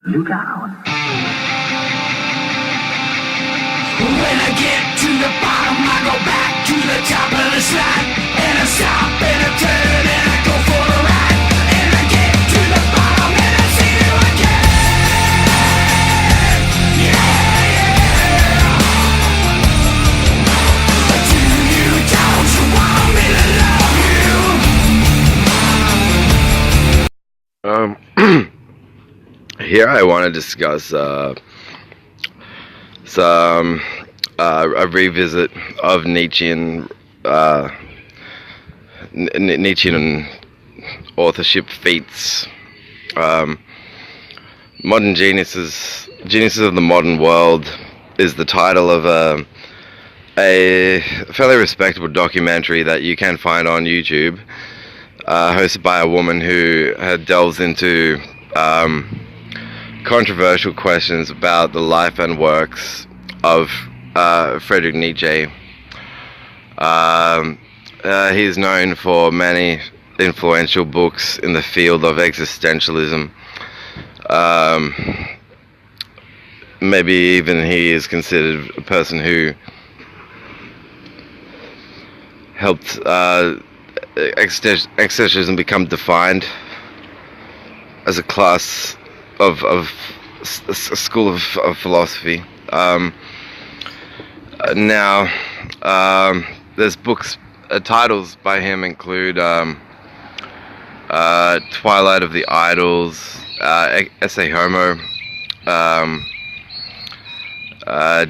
you down. When I get to the bottom, I go back to the top of the slide, and I stop and I turn and I go for a ride, and I get to the bottom and I see you again. Yeah. But do you, don't you want me to love you? Here I want to discuss a revisit of Nietzschean authorship feats. Modern Geniuses of the Modern World is the title of a fairly respectable documentary that you can find on YouTube, hosted by a woman who delves into controversial questions about the life and works of Friedrich Nietzsche. He is known for many influential books in the field of existentialism. Maybe even he is considered a person who helped existentialism become defined as a class of a school of philosophy. Now, there's books, titles by him include Twilight of the Idols, Esse Homo,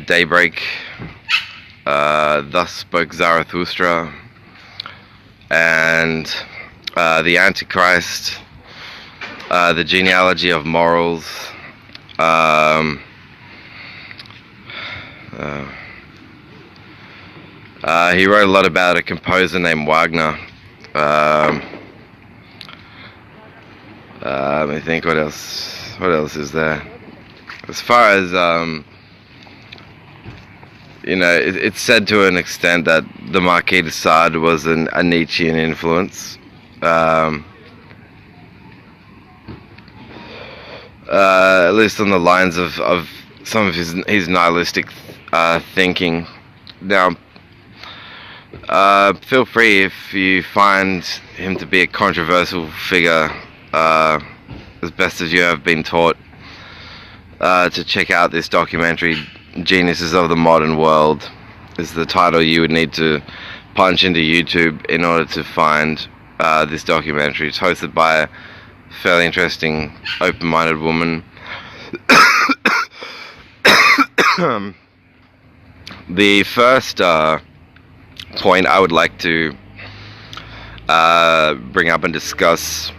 Daybreak, Thus Spoke Zarathustra, and The Antichrist, The Genealogy of Morals, he wrote a lot about a composer named Wagner. Let me think, what else is there? As far as, it's said to an extent that the Marquis de Sade was a Nietzschean influence. At least on the lines of some of his nihilistic thinking. Now, feel free, if you find him to be a controversial figure, as best as you have been taught, to check out this documentary. Geniuses of the Modern World is the title you would need to punch into YouTube in order to find this documentary. It's hosted by a fairly interesting, open-minded woman. The first point I would like to bring up and discuss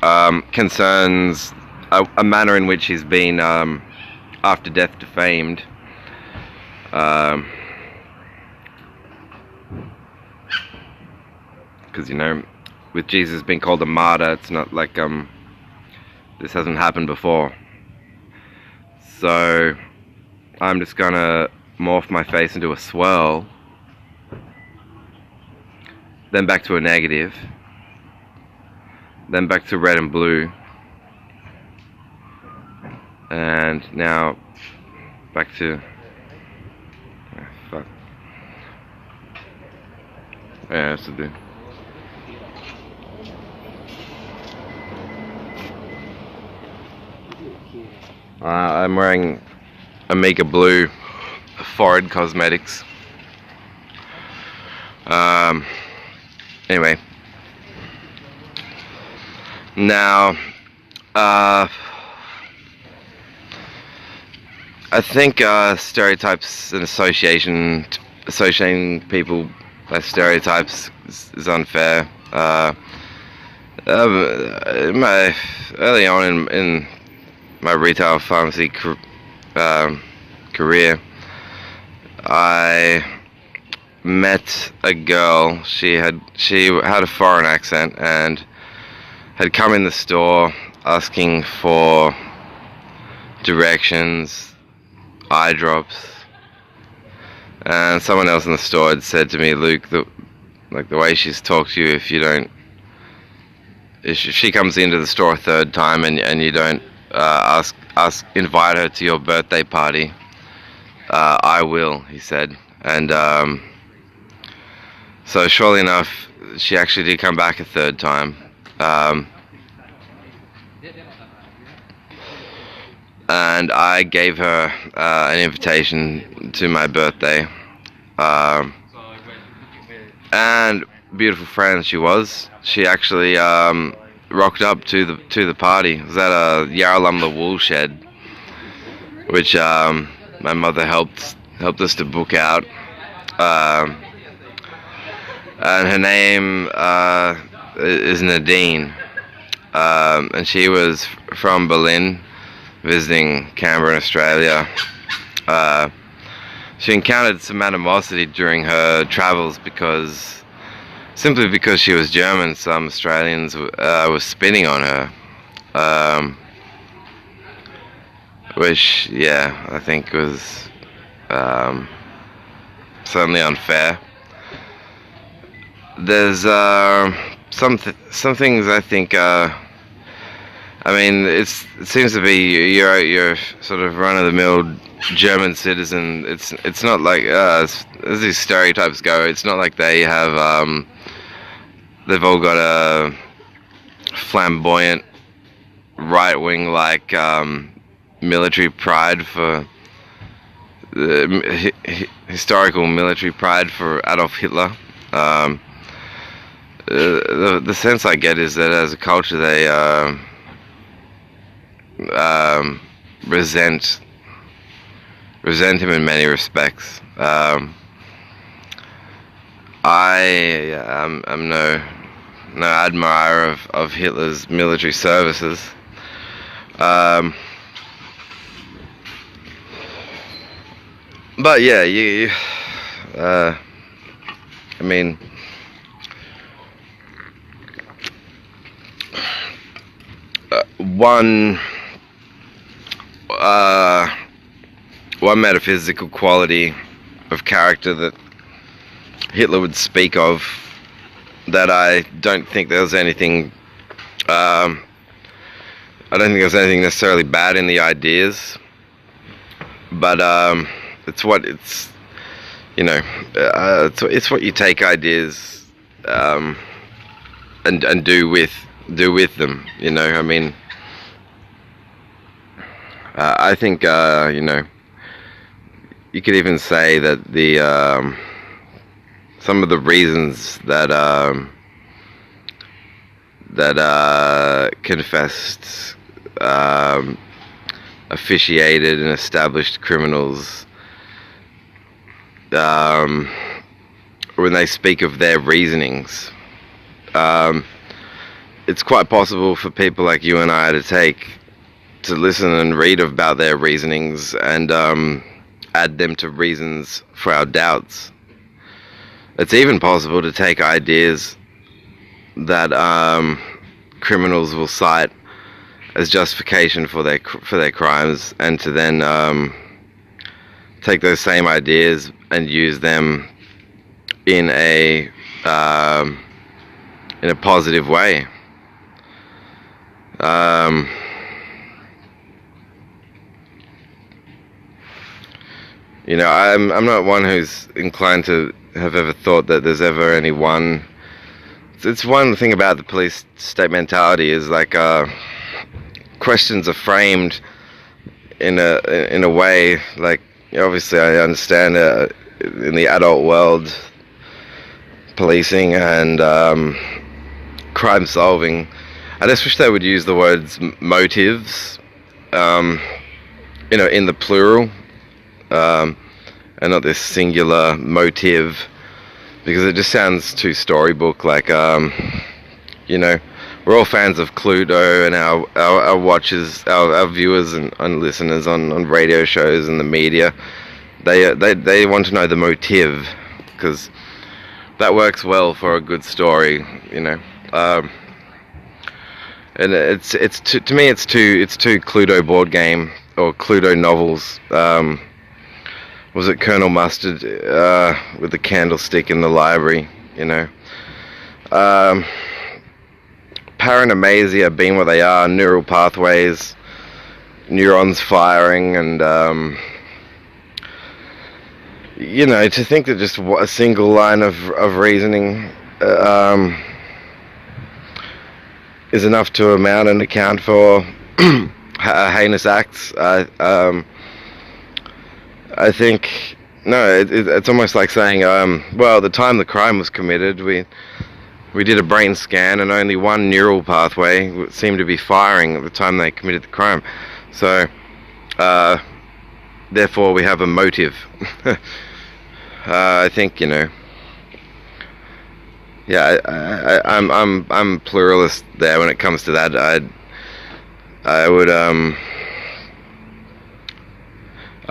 concerns a manner in which he's been after death defamed. Because with Jesus being called a martyr, it's not like this hasn't happened before. So I'm just gonna morph my face into a swirl, then back to a negative, then back to red and blue, and now back to fuck. Yeah, that's to do. I'm wearing Amiga Blue Forehead Cosmetics. Anyway. Now, I think stereotypes and associating people by stereotypes is unfair. Early on in my retail pharmacy career, I met a girl. She had a foreign accent and had come in the store asking for directions, eye drops, and someone else in the store had said to me, "Luke, the way she's talked to you, if she comes into the store a third time and you don't invite her to your birthday party. I will, he said. And so surely enough, she actually did come back a third time. And I gave her an invitation to my birthday. And beautiful friend she was. She actually rocked up to the party. It was at a Yarralumla wool shed, which my mother helped us to book out. And her name is Nadine, and she was from Berlin, visiting Canberra in Australia. She encountered some animosity during her travels simply because she was German. Some Australians were spitting on her, which, yeah, I think was certainly unfair. There's some things I think. I mean, it seems to be you're sort of run-of-the-mill German citizen. It's not like as these stereotypes go. It's not like they have they've all got a flamboyant right-wing like military pride for historical military pride for Adolf Hitler. The sense I get is that as a culture they resent him in many respects. I'm no admirer of Hitler's military services. But yeah, I mean, one metaphysical quality of character that Hitler would speak of, that I don't think there was anything necessarily bad in the ideas, but it's what you take ideas and do with them. I mean, I think you could even say that the some of the reasons that confessed, officiated and established criminals, when they speak of their reasonings, it's quite possible for people like you and I to listen and read about their reasonings and add them to reasons for our doubts. It's even possible to take ideas that criminals will cite as justification for their crimes, and to then take those same ideas and use them in a positive way. I'm not one who's inclined to have ever thought that there's ever any one. It's one thing about the police state mentality is like questions are framed in a way like, obviously I understand in the adult world, policing and crime solving, I just wish they would use the words motives, in the plural, and not this singular motive, because it just sounds too storybook. Like, we're all fans of Cluedo, and our watchers, our viewers and listeners on radio shows and the media, they want to know the motive, because that works well for a good story, and to me it's too Cluedo board game or Cluedo novels. Was it Colonel Mustard with the candlestick in the library? Paranamasia being what they are, neural pathways neurons firing, and you know, to think that just a single line of reasoning is enough to amount and account for heinous acts. I think, no, it's almost like saying, well, the time the crime was committed, we did a brain scan, and only one neural pathway seemed to be firing at the time they committed the crime. So, therefore, we have a motive. I think, you know. Yeah, I'm pluralist there when it comes to that. I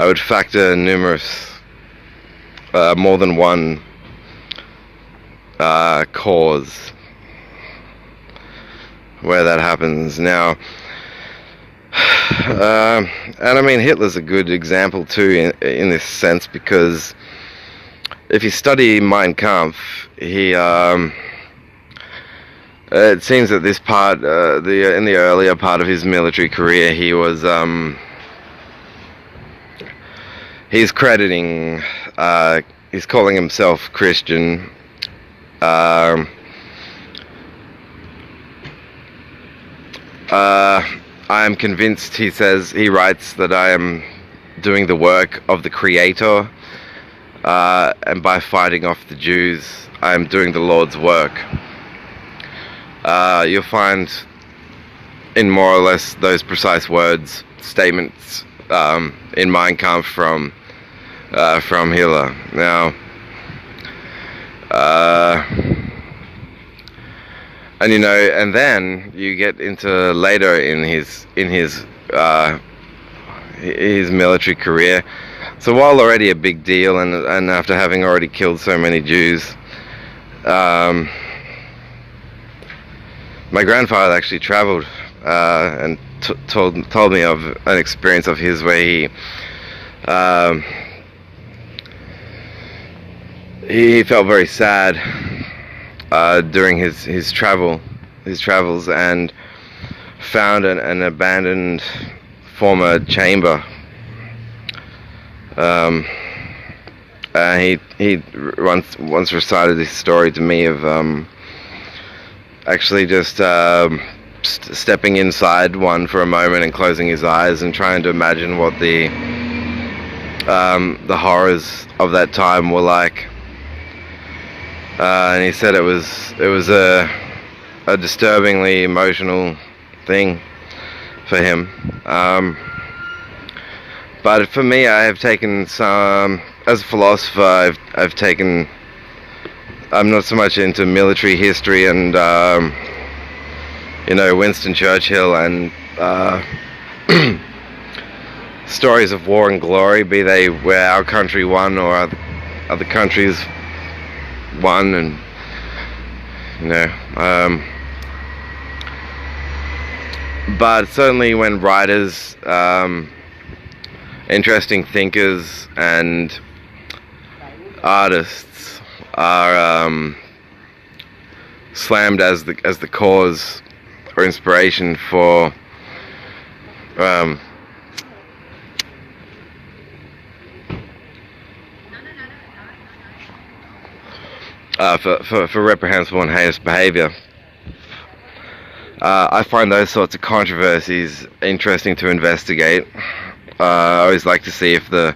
would factor numerous, more than one cause where that happens. Now, and I mean, Hitler's a good example too in this sense, because if you study Mein Kampf, he it seems that this part, in the earlier part of his military career, he was he's crediting, he's calling himself Christian. I am convinced, he says, he writes, that I am doing the work of the Creator, and by fighting off the Jews, I am doing the Lord's work. You'll find in more or less those precise words, statements in Mein Kampf from Hitler. Now, and you know, and then you get into later in his military career. So while already a big deal, and after having already killed so many Jews, my grandfather actually traveled and told me of an experience of his where he felt very sad during his travels, and found an abandoned former chamber. He once recited this story to me of actually just stepping inside one for a moment and closing his eyes and trying to imagine what the horrors of that time were like. And he said it was a disturbingly emotional thing for him. But for me, I have taken some, as a philosopher, I'm not so much into military history and, you know, Winston Churchill and stories of war and glory, be they where our country won or other countries won, and, you know, but certainly when writers, interesting thinkers and artists are slammed as the cause or inspiration for reprehensible and heinous behavior. I find those sorts of controversies interesting to investigate. I always like to see if the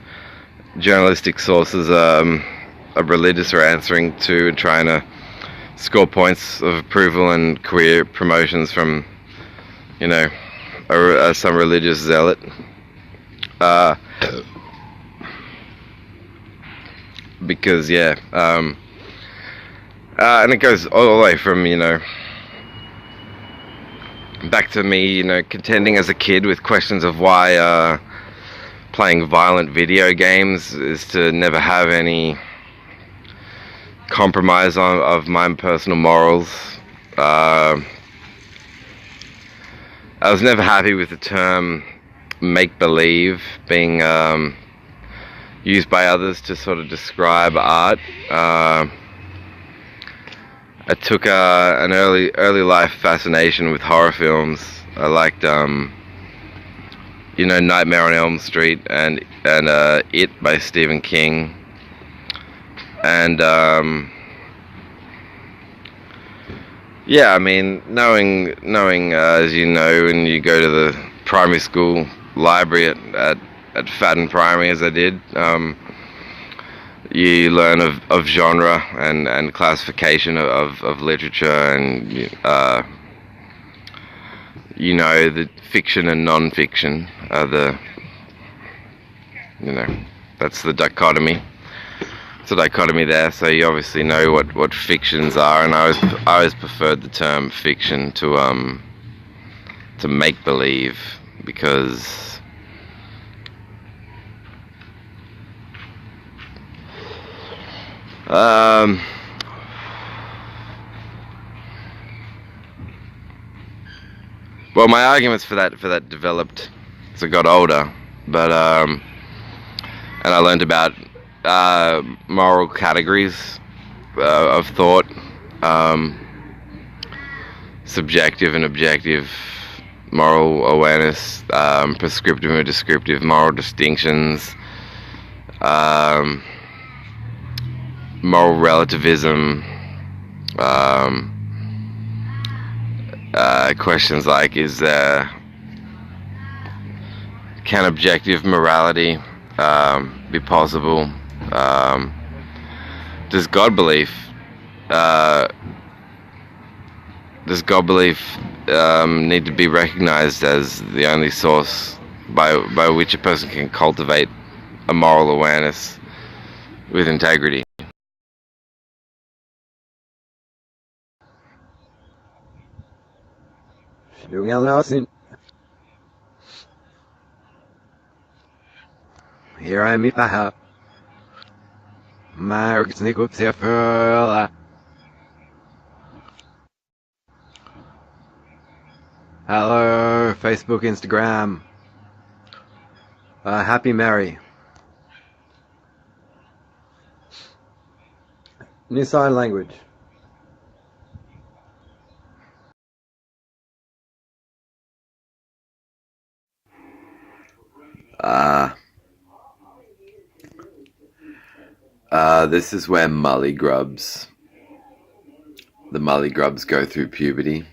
journalistic sources are religious or answering to, and trying to score points of approval and career promotions from, you know, some religious zealot. Because, yeah, and it goes all the way from, you know, back to me, you know, contending as a kid with questions of why playing violent video games is to never have any compromise of my personal morals. I was never happy with the term make-believe being used by others to sort of describe art. I took an early life fascination with horror films. I liked you know, Nightmare on Elm Street and It by Stephen King, and yeah, I mean, knowing as you know, when you go to the primary school library at Fadden Primary, as I did, you learn of genre and classification of literature, and you know, the fiction and non-fiction are the, you know, that's the dichotomy. It's a dichotomy there, so you obviously know what fictions are, and I always preferred the term fiction to make believe, because well, my arguments for that developed as I got older, but and I learned about moral categories of thought, subjective and objective moral awareness, prescriptive and descriptive moral distinctions, moral relativism, questions like, can objective morality be possible? Does God belief need to be recognized as the only source by which a person can cultivate a moral awareness with integrity? Here I meet my sneak up here for hello, Facebook, Instagram. Happy Mary. New sign language. This is where the Mully Grubs go through puberty,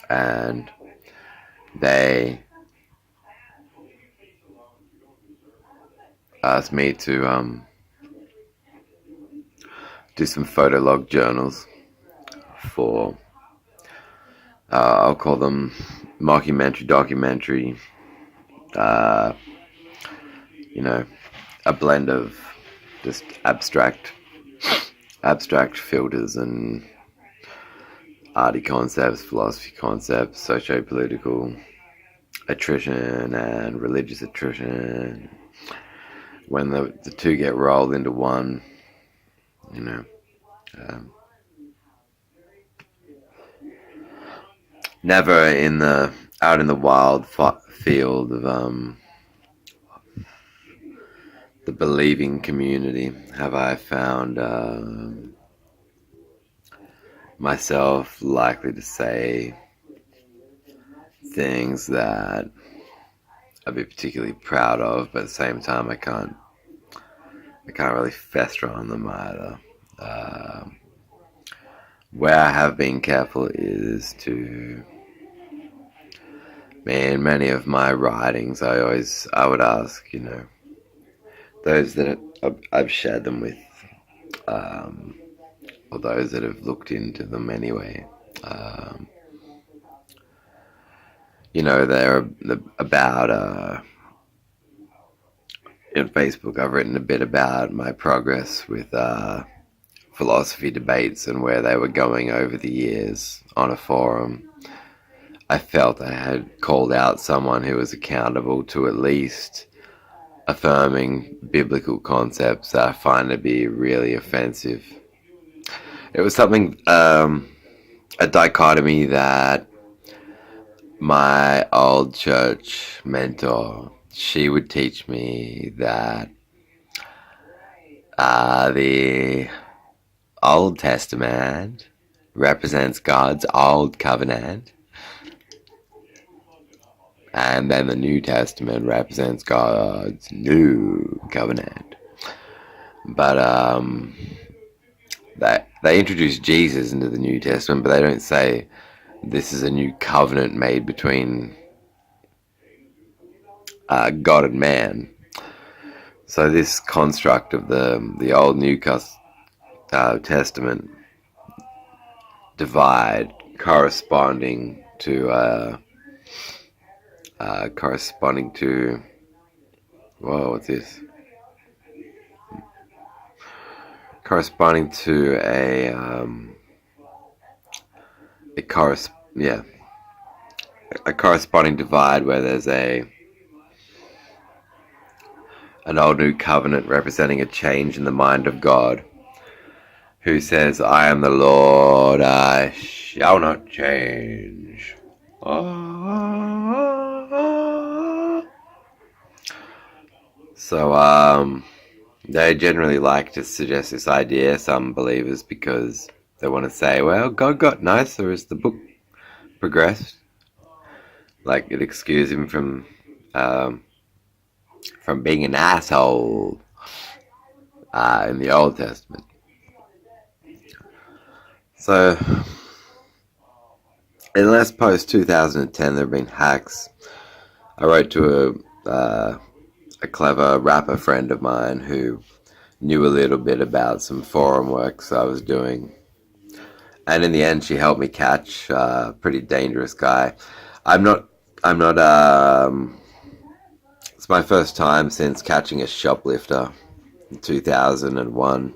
and they asked me to do some photolog journals for I'll call them mockumentary, documentary, you know, a blend of just abstract filters and arty concepts, philosophy concepts, socio-political attrition and religious attrition. When the two get rolled into one, you know, never out in the wild field of the believing community have I found myself likely to say things that I'd be particularly proud of, but at the same time I can't really fester on them either. Where I have been careful is to, in many of my writings I would ask, you know, those that I've shared them with, or those that have looked into them anyway, you know, they're about in Facebook I've written a bit about my progress with philosophy debates and where they were going over the years on a forum. I felt I had called out someone who was accountable to at least affirming biblical concepts that I find to be really offensive. It was something, a dichotomy that my old church mentor, she would teach me that the Old Testament represents God's old covenant, And then the New Testament represents God's new covenant. But they introduce Jesus into the New Testament, but they don't say this is a new covenant made between God and man. So this construct of the Old New Testament divide corresponding to whoa, what's this? Corresponding to a corresponding divide where there's an old new covenant representing a change in the mind of God, who says, I am the Lord, I shall not change. So they generally like to suggest this idea, some believers, because they want to say, well, God got nicer as the book progressed. Like, it excused him from being an asshole in the Old Testament. So, unless post 2010 there have been hacks, I wrote to a clever rapper friend of mine who knew a little bit about some forum works I was doing. And in the end, she helped me catch a pretty dangerous guy. It's my first time since catching a shoplifter in 2001.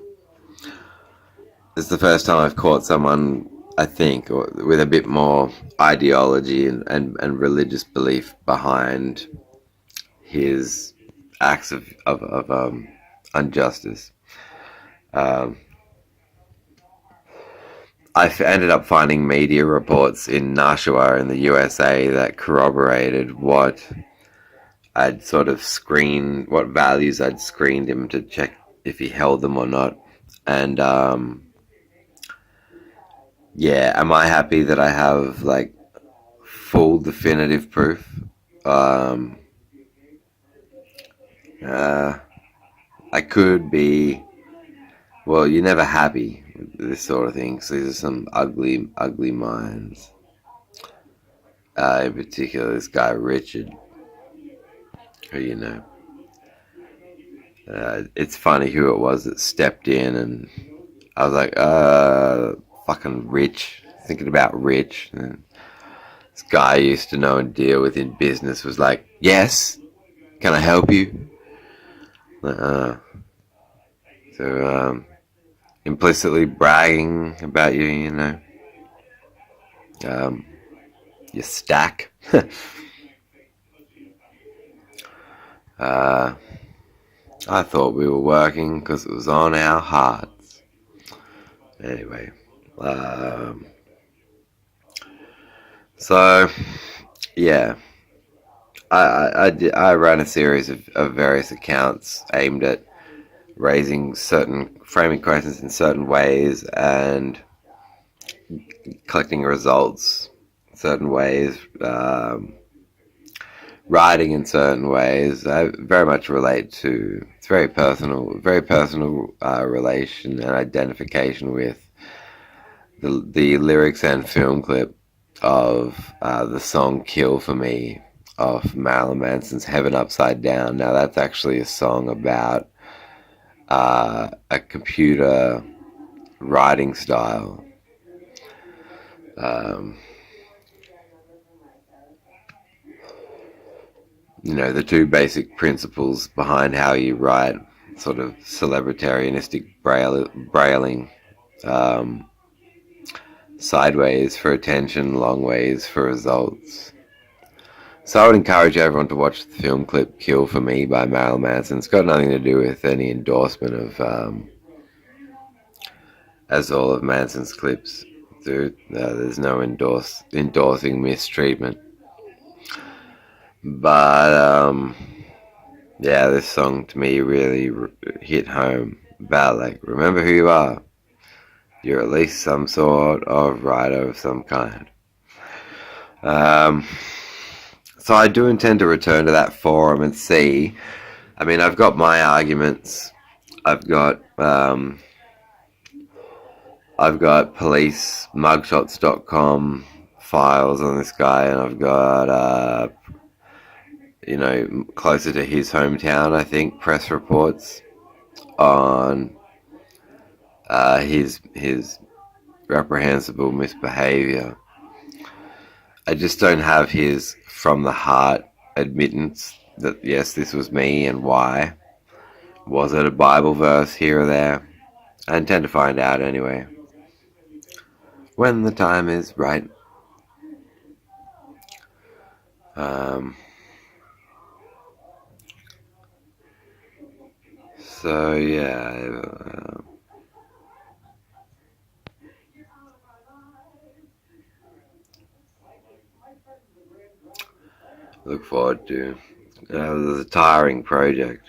It's the first time I've caught someone, I think, with a bit more ideology and religious belief behind his acts of injustice. I ended up finding media reports in Nashua in the USA that corroborated what I'd sort of screened, what values I'd screened him to check if he held them or not. And yeah, am I happy that I have like full definitive proof? I could be. Well, you're never happy with this sort of thing. So these are some ugly, ugly minds. In particular, this guy Richard, who it's funny who it was that stepped in, and I was like, fucking Rich, thinking about Rich. And this guy I used to know and deal with in business was like, yes, can I help you? So implicitly bragging about your stack. I thought we were working because it was on our hearts. Anyway, so yeah, I ran a series of various accounts aimed at framing questions in certain ways and collecting results in certain ways, writing in certain ways. I very much relate to, it's very personal relation and identification with the lyrics and film clip of the song Kill For Me of Marilyn Manson's Heaven Upside Down. Now that's actually a song about a computer writing style. The two basic principles behind how you write, sort of celebritarianistic brailing, sideways for attention, long ways for results. So I would encourage everyone to watch the film clip Kill For Me by Marilyn Manson. It's got nothing to do with any endorsement of, as all of Manson's clips do. There's no endorsing mistreatment. But, yeah, this song to me really hit home about, like, remember who you are. You're at least some sort of writer of some kind. So I do intend to return to that forum and see. I mean, I've got my arguments. I've got police mugshots.com files on this guy, and I've got closer to his hometown, I think, press reports on his reprehensible misbehavior. I just don't have his from the heart admittance that yes, this was me and why. Was it a Bible verse here or there? I intend to find out anyway, when the time is right. So yeah, look forward to. It was a tiring project.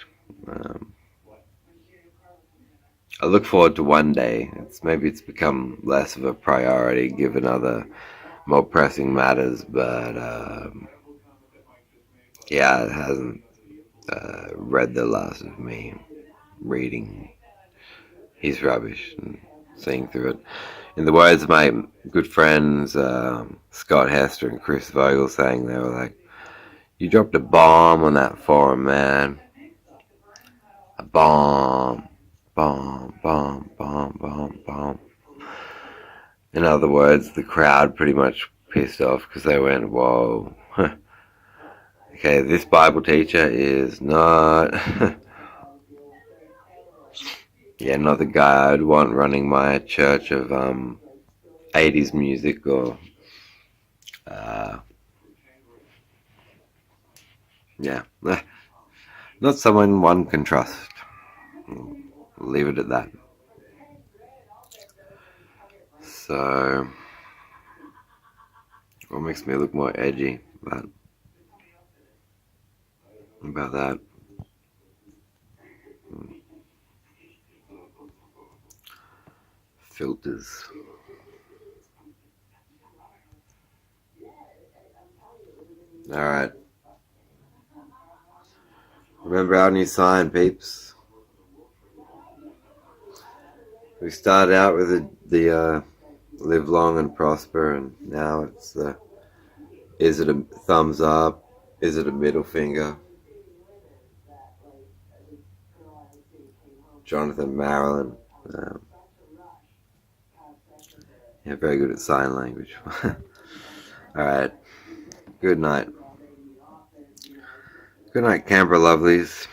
I look forward to one day. Maybe it's become less of a priority given other more pressing matters, but yeah, it hasn't read the last of me reading his rubbish and seeing through it. In the words of my good friends Scott Hester and Chris Vogel saying, they were like, "You dropped a bomb on that forum, man. A bomb. Bomb, bomb, bomb, bomb, bomb." In other words, the crowd pretty much pissed off because they went, "Whoa. Okay, this Bible teacher is not..." Yeah, not the guy I'd want running my church of 80s music, or yeah, not someone one can trust. Leave it at that. So, what makes me look more edgy about that? Filters. Alright. Remember our new sign, peeps. We started out with the live long and prosper, and now it's the, is it a thumbs up? Is it a middle finger? Jonathan Marilyn. Yeah, very good at sign language. Alright. Good night. Good night, Canberra lovelies.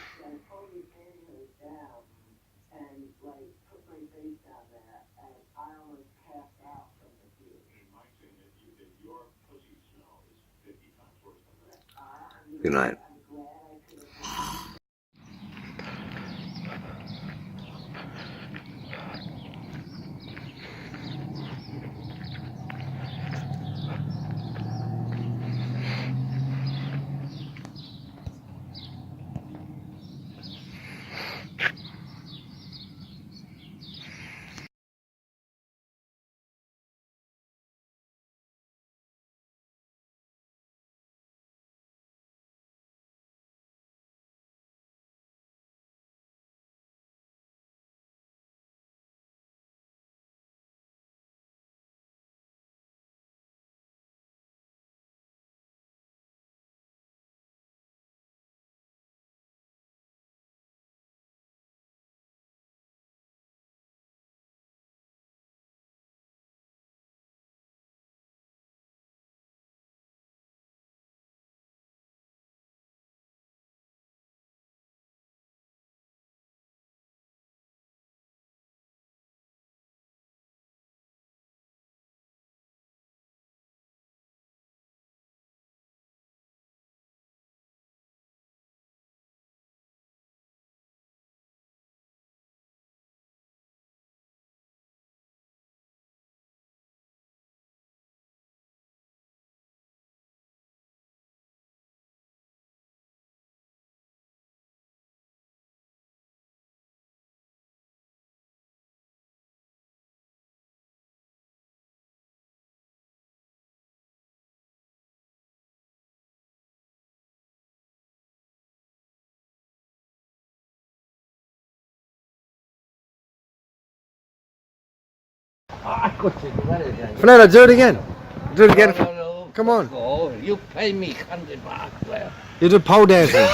Good night. Fernando, do it again. Do it again. No. Come on. Oh, you pay me 100 bucks. Well, You do pole dancing.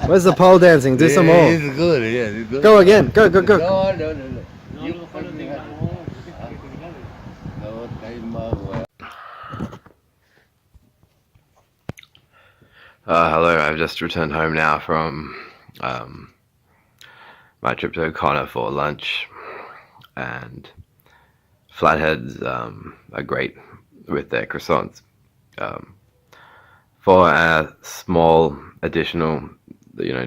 Where's the pole dancing? Do some more. It's good. Yeah, it's good. Go again. Go, go, go. No. You pay me 100. No, pay more. Hello, I've just returned home now from my trip to O'Connor for lunch, and Flatheads are great with their croissants. For a small additional,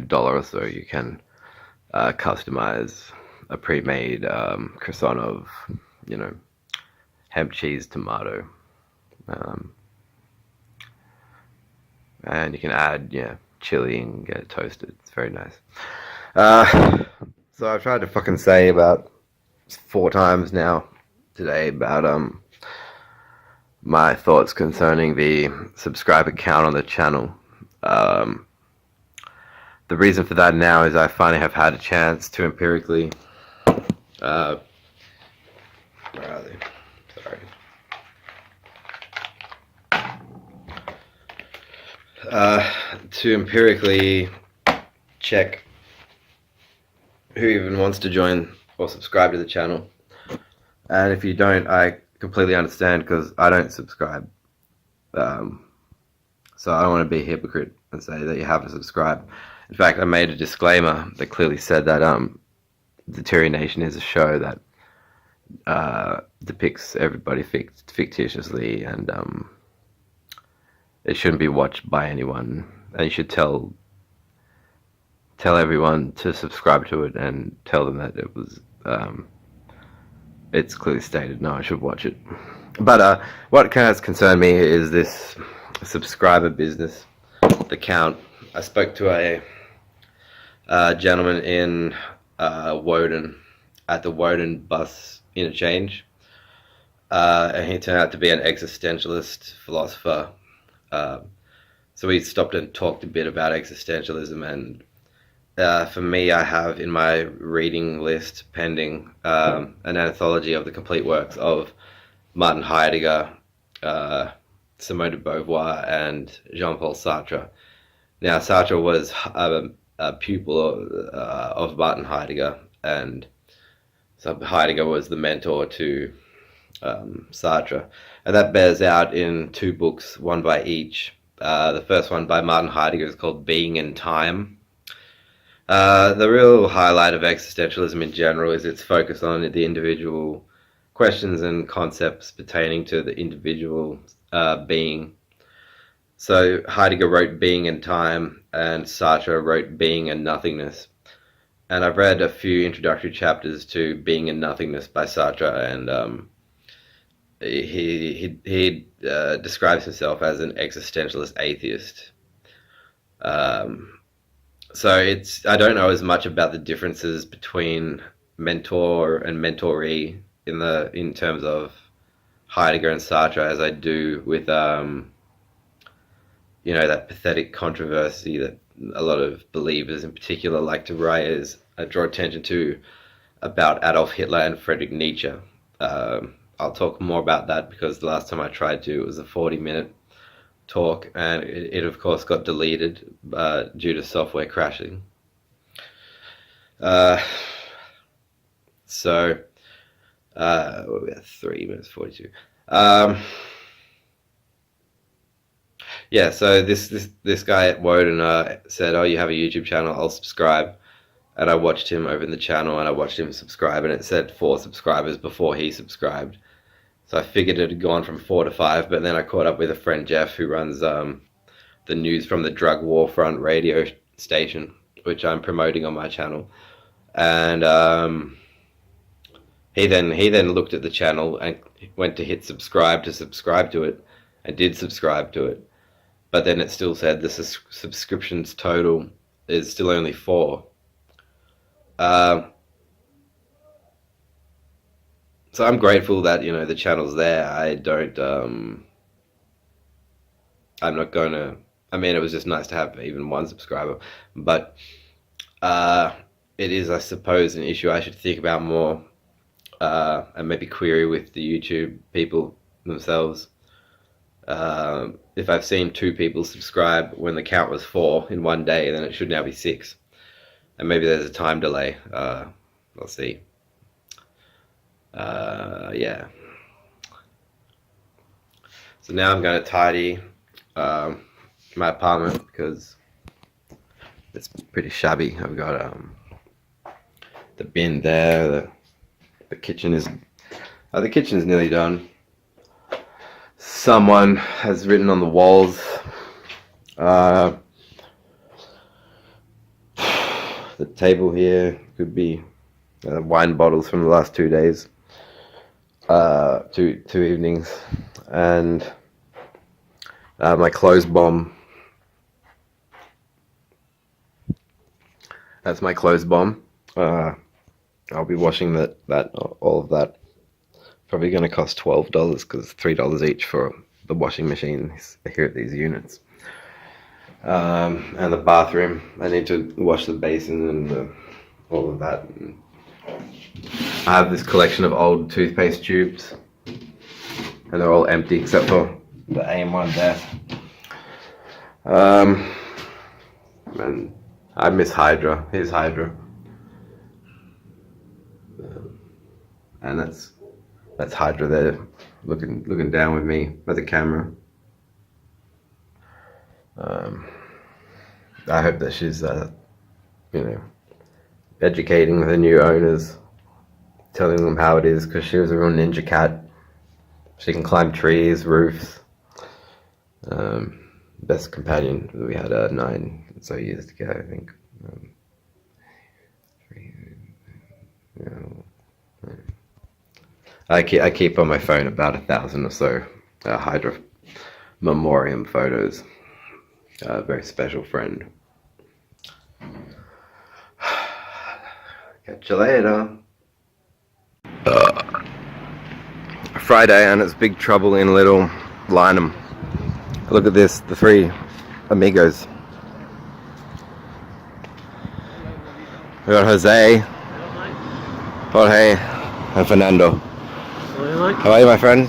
dollar or so, you can customize a pre-made croissant of, hemp cheese, tomato, and you can add, chili and get it toasted. It's very nice. So I've tried to fucking say about 4 times now today about my thoughts concerning the subscriber count on the channel. The reason for that now is I finally have had a chance to empirically where are they? Sorry. To empirically check who even wants to join or subscribe to the channel. And if you don't, I completely understand, because I don't subscribe. So I don't want to be a hypocrite and say that you have to subscribe. In fact, I made a disclaimer that clearly said that Deterioration is a show that depicts everybody fictitiously, and it shouldn't be watched by anyone. And you should tell everyone to subscribe to it, and tell them that it was it's clearly stated no one should watch it. But what kind of concerned me is this subscriber business, the count. I spoke to a gentleman in Woden at the Woden bus interchange, and he turned out to be an existentialist philosopher. So we stopped and talked a bit about existentialism, and for me, I have in my reading list pending an anthology of the complete works of Martin Heidegger, Simone de Beauvoir, and Jean-Paul Sartre. Now, Sartre was a pupil of Martin Heidegger, and so Heidegger was the mentor to Sartre. And that bears out in 2 books, one by each. The first one by Martin Heidegger is called Being in Time. The real highlight of existentialism in general is its focus on the individual questions and concepts pertaining to the individual being. So Heidegger wrote Being in Time, and Sartre wrote Being and Nothingness. And I've read a few introductory chapters to Being and Nothingness by Sartre, and he describes himself as an existentialist atheist. So I don't know as much about the differences between mentor and mentoree in terms of Heidegger and Sartre as I do with that pathetic controversy that a lot of believers in particular like to draw attention to about Adolf Hitler and Friedrich Nietzsche. I'll talk more about that because the last time I tried to, it was a 40-minute talk, and it of course got deleted due to software crashing. So we're at 3 minutes 42. Yeah, so this guy at Woden said, "Oh, you have a YouTube channel? I'll subscribe." And I watched him open the channel, and I watched him subscribe, and it said 4 subscribers before he subscribed. So I figured it had gone from 4 to 5, but then I caught up with a friend, Jeff, who runs the News from the Drug War Front radio station, which I'm promoting on my channel. And he then looked at the channel and went to hit subscribe to it, and did subscribe to it. But then it still said the subscriptions total is still only 4. So I'm grateful that the channel's there. I'm not gonna. I mean, it was just nice to have even 1 subscriber, but it is, I suppose, an issue I should think about more. and maybe query with the YouTube people themselves. If I've seen 2 people subscribe when the count was 4 in one day, then it should now be 6. And maybe there's a time delay. We'll see. Yeah. So now I'm going to tidy my apartment because it's pretty shabby. I've got the bin there. The kitchen is nearly done. Someone has written on the walls. The table here could be wine bottles from the last 2 days, 2 evenings, and my clothes bomb. That's my clothes bomb. I'll be washing all of that. Probably going to cost $12 because it's $3 each for the washing machine here at these units. And the bathroom, I need to wash the basin and all of that. I have this collection of old toothpaste tubes, and they're all empty except for the AIM one there. And I miss Hydra. Here's Hydra, and that's Hydra there, looking down with me at the camera. I hope that she's, educating the new owners, telling them how it is, because she was a real ninja cat. She can climb trees, roofs. Best companion. We had 9 or so years together, I think. I keep on my phone about 1,000 or so Hydra memoriam photos. A very special friend. Catch you later. Friday, and it's big trouble in Little Lynham. Look at this, the 3 amigos. We got Jose, Jorge, and Fernando. How are you, my friend?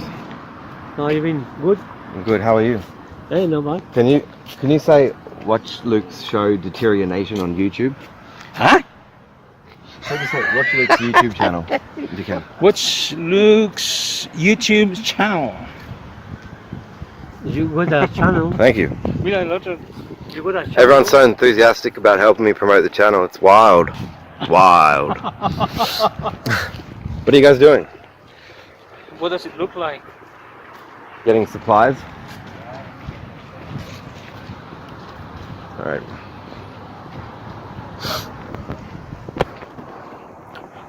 How you been? Good? I'm good. How are you? Hey, no bad. Can you say watch Luke's show DETERIORNATION on YouTube? Huh? How do you say watch Luke's YouTube channel? If you can. Watch Luke's YouTube channel. You got a channel? Thank you. You got a channel? Everyone's so enthusiastic about helping me promote the channel. It's wild. Wild. What are you guys doing? What does it look like? Getting supplies? Alright.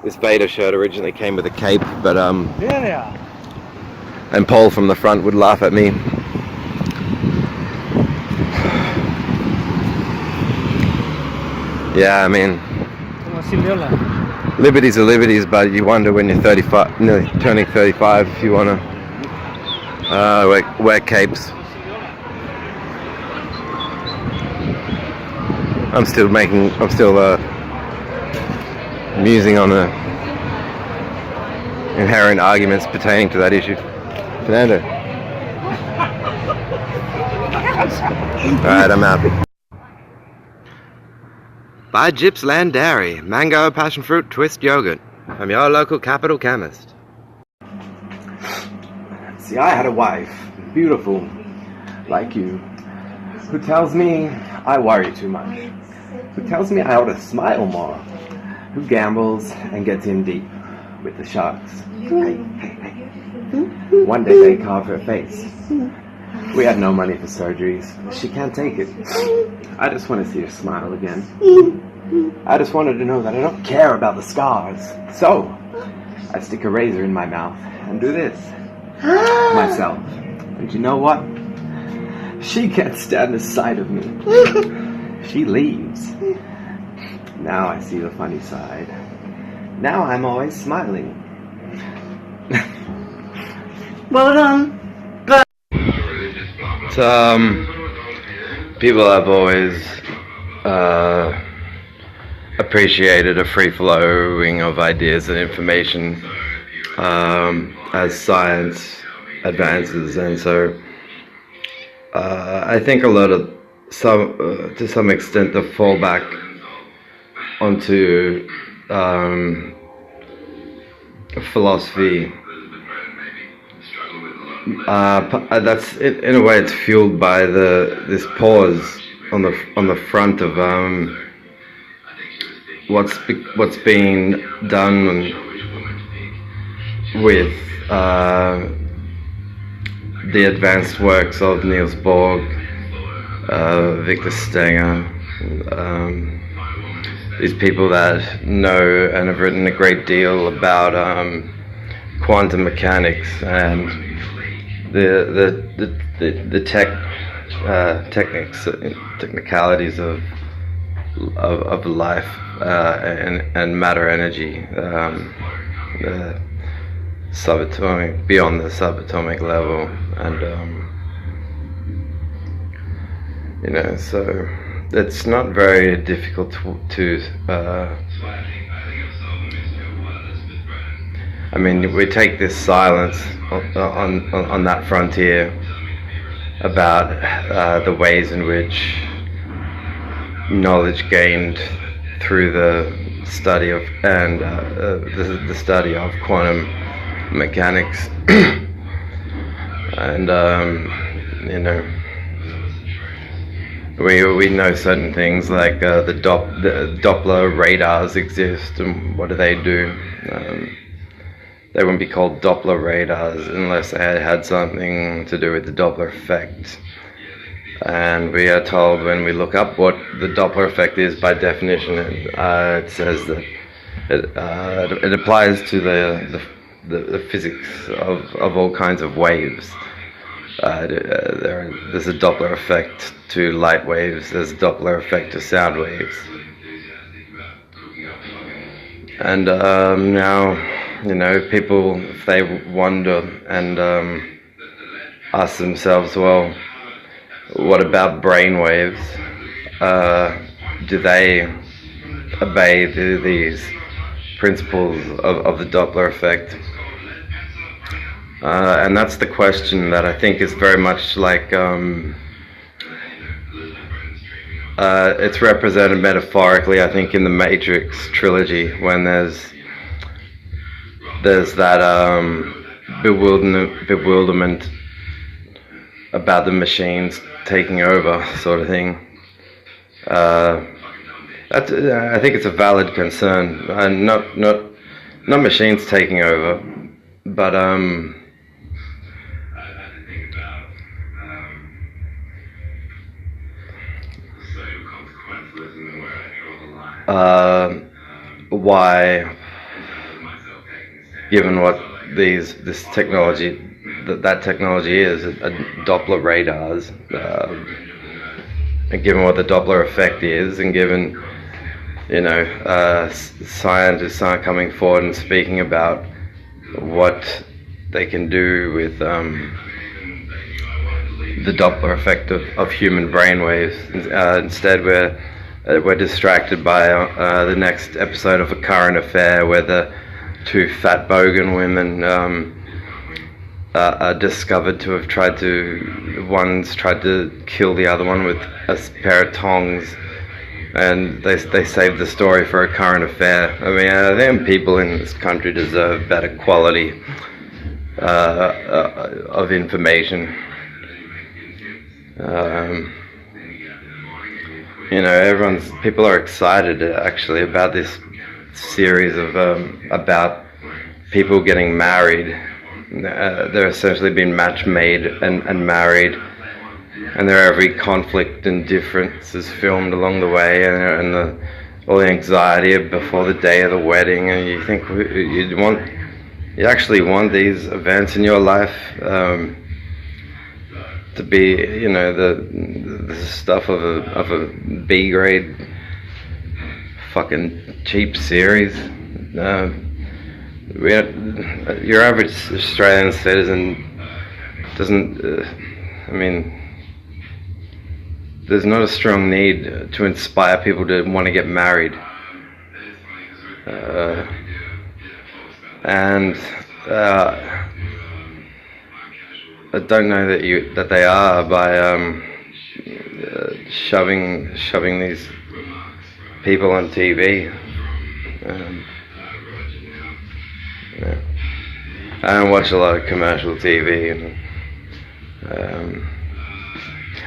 This Vader shirt originally came with a cape, but There they are. and Paul from the front would laugh at me. Yeah, I mean, liberties are liberties, but you wonder when you're 35, nearly turning 35, if you want to wear capes. I'm still musing on the inherent arguments pertaining to that issue. Fernando. Alright, I'm out. Buy Gippsland Dairy, mango, passion fruit, twist yogurt from your local capital chemist. See, I had a wife, beautiful, like you, who tells me I worry too much, who tells me I ought to smile more, who gambles and gets in deep with the sharks. Hey. One day they carve her face. We had no money for surgeries. She can't take it. I just want to see her smile again. I just wanted to know that I don't care about the scars. So, I stick a razor in my mouth and do this myself. And you know what? She can't stand the sight of me. She leaves. Now I see the funny side. Now I'm always smiling. Well done. People have always appreciated a free flowing of ideas and information as science advances, and so I think a lot of to some extent the fallback onto philosophy. That's it, in a way. It's fueled by this pause on the front of what's being done with the advanced works of Niels Bohr, Victor Stenger, these people that know and have written a great deal about quantum mechanics and the technicalities of life and matter energy, subatomic, beyond the subatomic level, and so it's not very difficult to I mean, we take this silence on that frontier about the ways in which knowledge gained through the study of the study of quantum mechanics, and we know certain things like the Doppler radars exist, and what do? They wouldn't be called Doppler radars unless they had something to do with the Doppler effect. And we are told when we look up what the Doppler effect is, by definition, it says that it applies to the physics of all kinds of waves. There's a Doppler effect to light waves, there's a Doppler effect to sound waves. And now, people, if they wonder and ask themselves, well, what about brain waves? Do they obey these principles of the Doppler effect? And that's the question that I think is very much like it's represented metaphorically, I think, in the Matrix trilogy, when there's that bewilderment about the machines taking over, sort of thing. I think it's a valid concern, and not machines taking over, but why, given what this technology, that technology is, Doppler radars, and given what the Doppler effect is, and given scientists aren't coming forward and speaking about what they can do with the Doppler effect of human brainwaves. Instead, we're distracted by the next episode of A Current Affair, where the two fat bogan women are discovered to have one's tried to kill the other one with a pair of tongs, and they saved the story for A Current Affair. I mean, I think people in this country deserve better quality of information. People are excited actually about this series of about people getting married. They're essentially being match made and married, and every conflict and difference is filmed along the way, and all the anxiety before the day of the wedding. And you think you actually want these events in your life to be, the stuff of a B grade fucking cheap series. Your average Australian citizen doesn't. There's not a strong need to inspire people to want to get married, and I don't know that they are by shoving these people on TV. Yeah. I don't watch a lot of commercial TV, and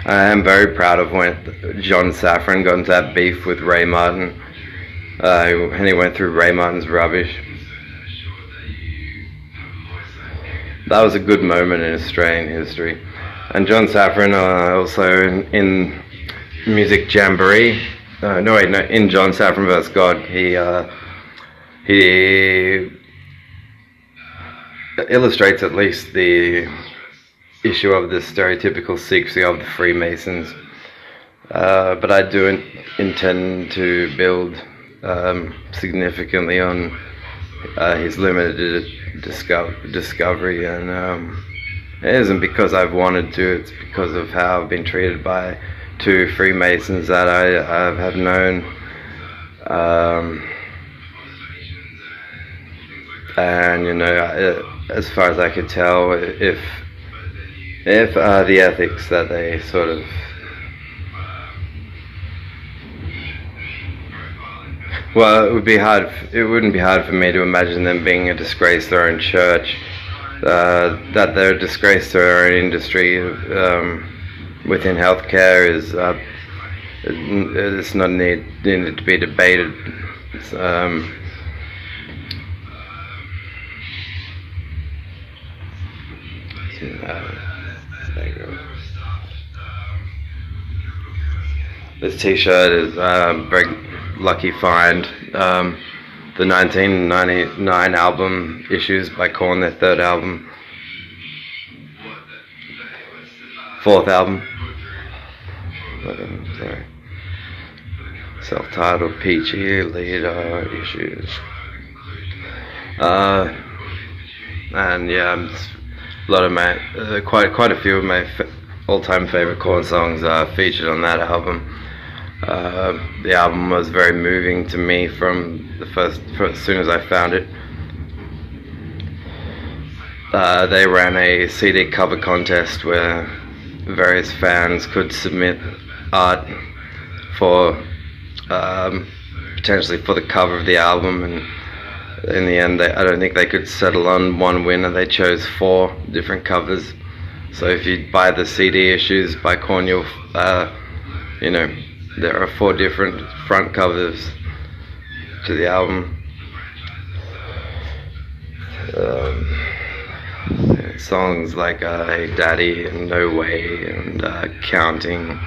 I am very proud of when John Safran got into that beef with Ray Martin, and he went through Ray Martin's rubbish. That was a good moment in Australian history. And John Safran also in Music Jamboree, in John Safran vs. God, he illustrates at least the issue of the stereotypical secrecy of the Freemasons. But I do intend to build significantly on his limited discovery, and it isn't because I've wanted to, it's because of how I've been treated by two Freemasons that I have known, and as far as I could tell, if the ethics that they sort of well, it wouldn't be hard for me to imagine them being a disgrace to their own church, that they're a disgrace to their own industry within healthcare it's not needed to be debated. This t-shirt is very lucky find. The 1999 album Issues by Korn, their third album. Fourth album. Sorry. Self-titled Peachy Leader Issues. And yeah, a lot of my quite a few of my all-time favorite Korn songs are featured on that album. The album was very moving to me from as soon as I found it. They ran a CD cover contest where various fans could submit art for potentially for the cover of the album, and in the end I don't think they could settle on one winner. They chose 4 different covers. So if you buy the CD Issues by Korn, you'll there are 4 different front covers to the album. Songs like Hey Daddy and No Way and Counting,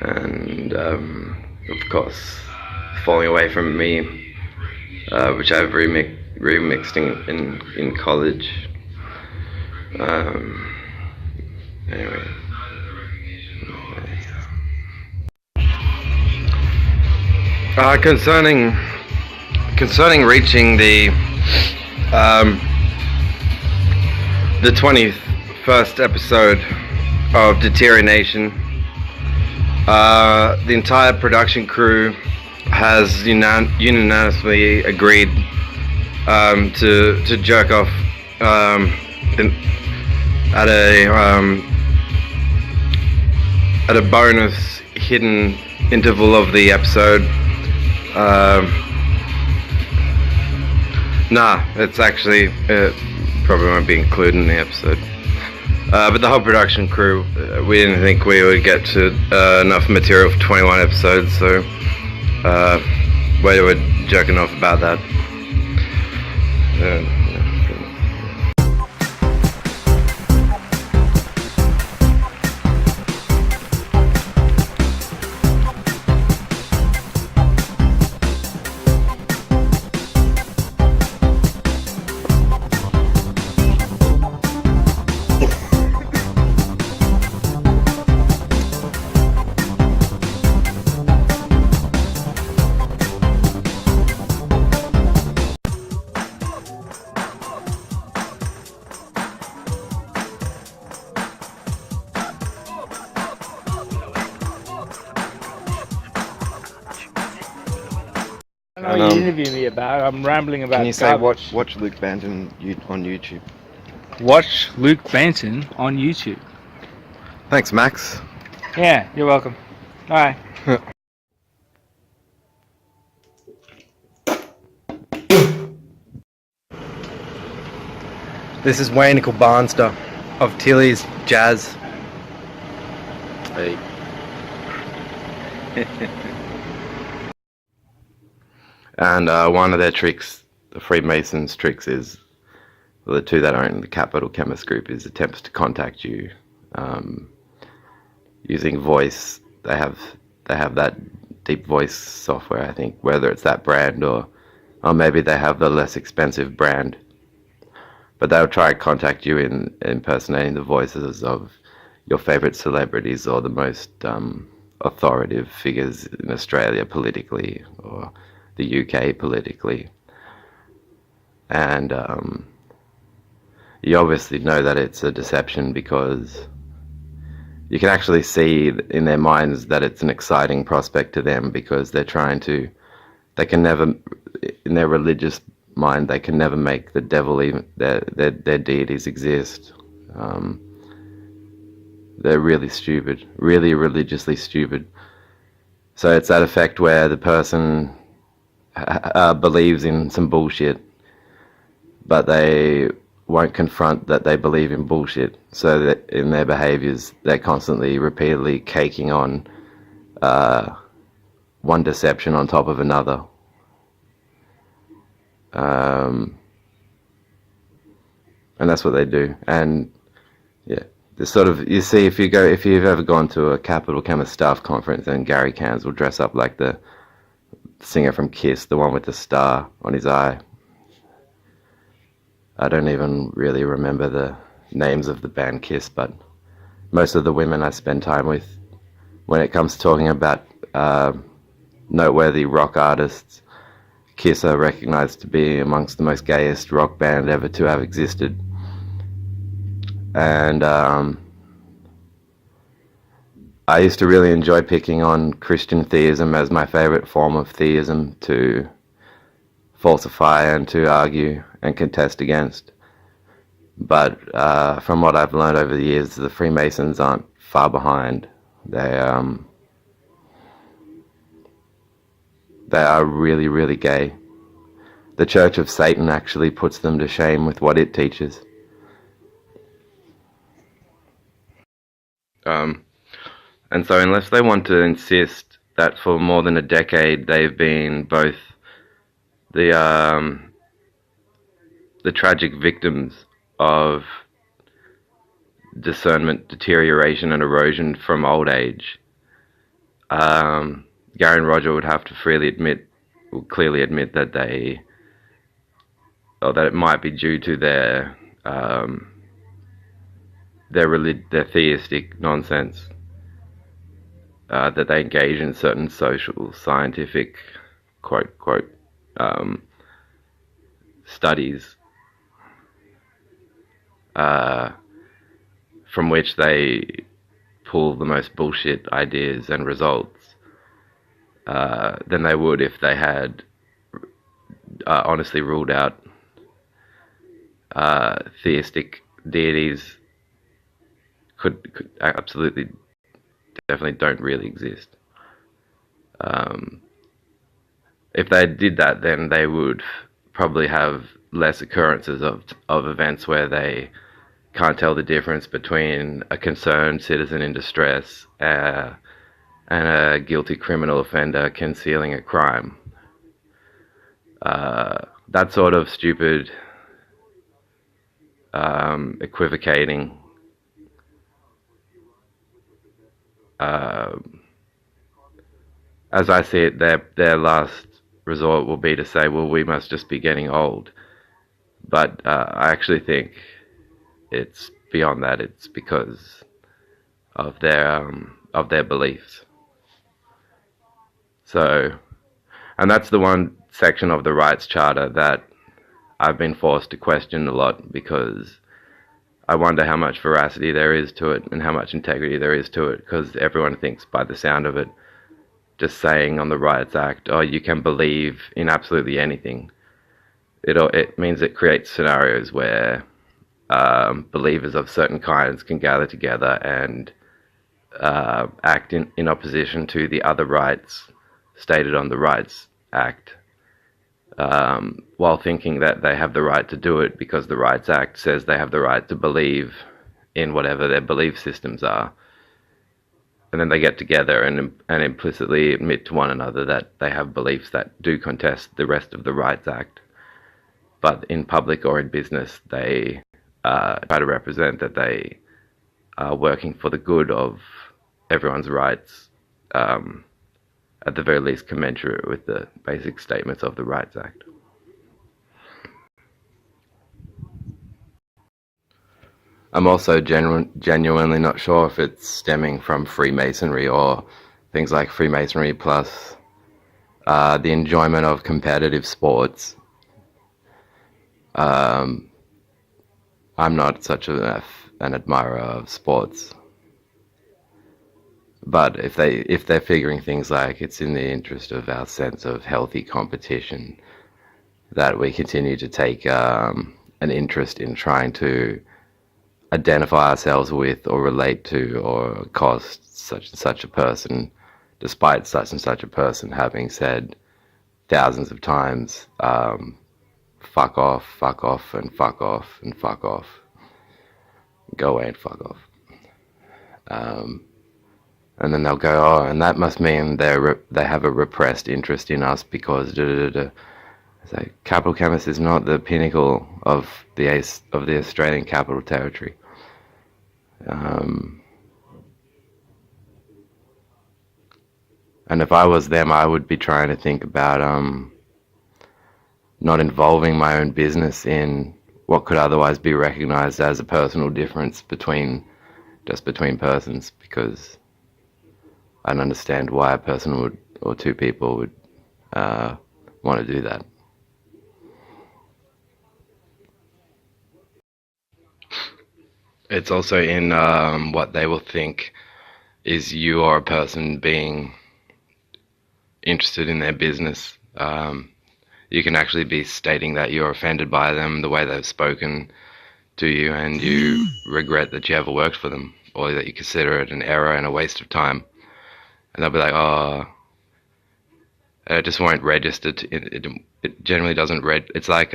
and of course Falling Away From Me, which I've remixed in college. Anyway. Concerning reaching the 21st episode of Deterioration, the entire production crew has unanimously agreed to jerk off at a bonus hidden interval of the episode. It's actually probably won't be included in the episode. But the whole production crew, we didn't think we would get to enough material for 21 episodes, so we're joking off about that. I know you interview me about. I'm rambling about. Can you say garbage. watch Luke Banton on YouTube? Watch Luke Banton on YouTube. Thanks, Max. Yeah, you're welcome. All right. This is Wayne Barnster of Tilly's Jazz. Hey. And one of their tricks, the Freemasons' tricks, is well, the two that are in the Capital Chemist group is attempts to contact you using voice. They have that deep voice software, I think, whether it's that brand or maybe they have the less expensive brand. But they'll try to contact you in impersonating the voices of your favorite celebrities or the most authoritative figures in Australia politically or the UK politically. And you obviously know that it's a deception because you can actually see in their minds that it's an exciting prospect to them because they can never, in their religious mind, they can never make the devil, even their deities, exist. They're really stupid, really religiously stupid. So it's that effect where the person believes in some bullshit, but they won't confront that they believe in bullshit. So that in their behaviors, they're constantly, repeatedly caking on one deception on top of another. And that's what they do. And yeah, this sort of, you see, if you've ever gone to a Capital Chemist staff conference, and Gary Cairns will dress up like the singer from Kiss, the one with the star on his eye. I don't even really remember the names of the band Kiss, but most of the women I spend time with, when it comes to talking about noteworthy rock artists, Kiss are recognized to be amongst the most gayest rock band ever to have existed. And I used to really enjoy picking on Christian theism as my favorite form of theism to falsify and to argue and contest against. But from what I've learned over the years, the Freemasons aren't far behind. They are really, really gay. The Church of Satan actually puts them to shame with what it teaches. And so unless they want to insist that for more than a decade they've been both the tragic victims of discernment, deterioration and erosion from old age, Gary and Roger would have to clearly admit that that it might be due to their theistic nonsense, that they engage in certain social, scientific, quote, studies, from which they pull the most bullshit ideas and results, than they would if they had honestly ruled out theistic deities could absolutely, definitely don't really exist. If they did that, then they would probably have less occurrences of events where they can't tell the difference between a concerned citizen in distress and a guilty criminal offender concealing a crime. That sort of stupid, equivocating, as I see it, their last resort will be to say, well, we must just be getting old. But I actually think it's beyond that. It's because of their beliefs. So, and that's the one section of the Rights Charter that I've been forced to question a lot, because I wonder how much veracity there is to it and how much integrity there is to it, because everyone thinks by the sound of it just saying on the Rights Act, oh, you can believe in absolutely anything. It means it creates scenarios where believers of certain kinds can gather together and act in opposition to the other rights stated on the Rights Act, while thinking that they have the right to do it because the Rights Act says they have the right to believe in whatever their belief systems are. And then they get together and implicitly admit to one another that they have beliefs that do contest the rest of the Rights Act. But in public or in business, they try to represent that they are working for the good of everyone's rights, at the very least commensurate with the basic statements of the Rights Act. I'm also genuinely not sure if it's stemming from Freemasonry or things like Freemasonry plus the enjoyment of competitive sports. I'm not such an admirer of sports, but if they're figuring things like it's in the interest of our sense of healthy competition that we continue to take an interest in trying to identify ourselves with or relate to or cost such and such a person, despite such and such a person having said thousands of times, fuck off, and fuck off, and fuck off. Go away and fuck off. And then they'll go, oh, and that must mean they have a repressed interest in us because da-da-da-da. So Capital Chemist is not the pinnacle of the Australian Capital Territory. And if I was them, I would be trying to think about not involving my own business in what could otherwise be recognized as a personal difference between persons, because I don't understand why a person would, or two people would want to do that. It's also in what they will think is you or a person being interested in their business. You can actually be stating that you're offended by them, the way they've spoken to you, and you regret that you ever worked for them, or that you consider it an error and a waste of time. And they'll be like, oh, it just won't register. It generally doesn't it's like,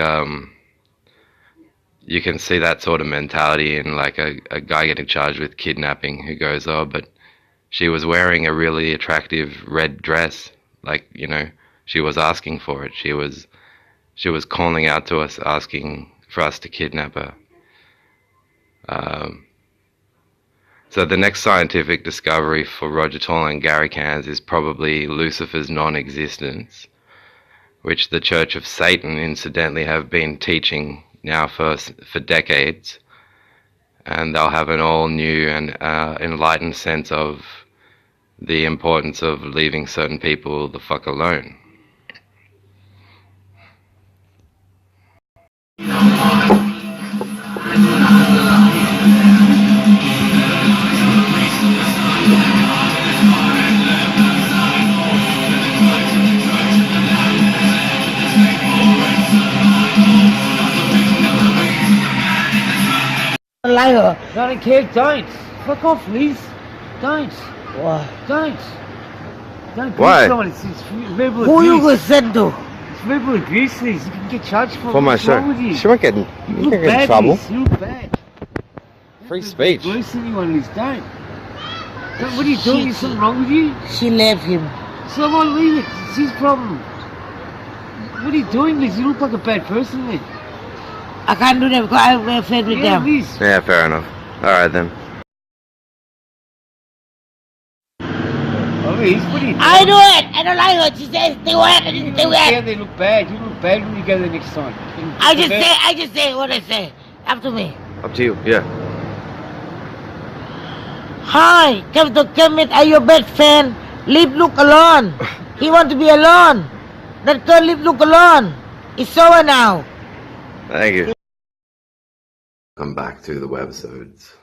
you can see that sort of mentality in like a guy getting charged with kidnapping who goes, oh, but she was wearing a really attractive red dress. Like, you know, she was asking for it. She was calling out to us, asking for us to kidnap her. So the next scientific discovery for Roger Toller and Gary Cairns is probably Lucifer's non-existence, which the Church of Satan incidentally have been teaching now for decades, and they'll have an all new and enlightened sense of the importance of leaving certain people the fuck alone. Liar. I don't care, don't. Fuck off, Liz. Don't. Why? Don't. Don't Why? someone. It's verbal Who you abuse. go send to? It's verbal abuse, Liz. You can get charged for For my what's wrong show. with you? She won't get in, You you look can't get in bad, trouble. Liz. You look bad. Free speech. Abuse anyone, Liz. Don't. What are you doing? Is something wrong with you? She left him. So I won't leave it. It's his problem. What are you doing, Liz? You look like a bad person, Liz. I can't do that because I'm afraid with Yeah, them. Liz. Yeah, fair enough. Alright then. Oh, Liz, what are you doing? I do it. I don't like her. She says they were. I didn't do Yeah, it. they look bad. You look bad when you go there next time. I just say what I say. Up to me. Up to you, yeah. Hi, come to Kermit. Are you a bad fan? Leave Luke alone. He want to be alone. That girl leave Luke alone. It's over now. Thank you. Come back to the webisodes.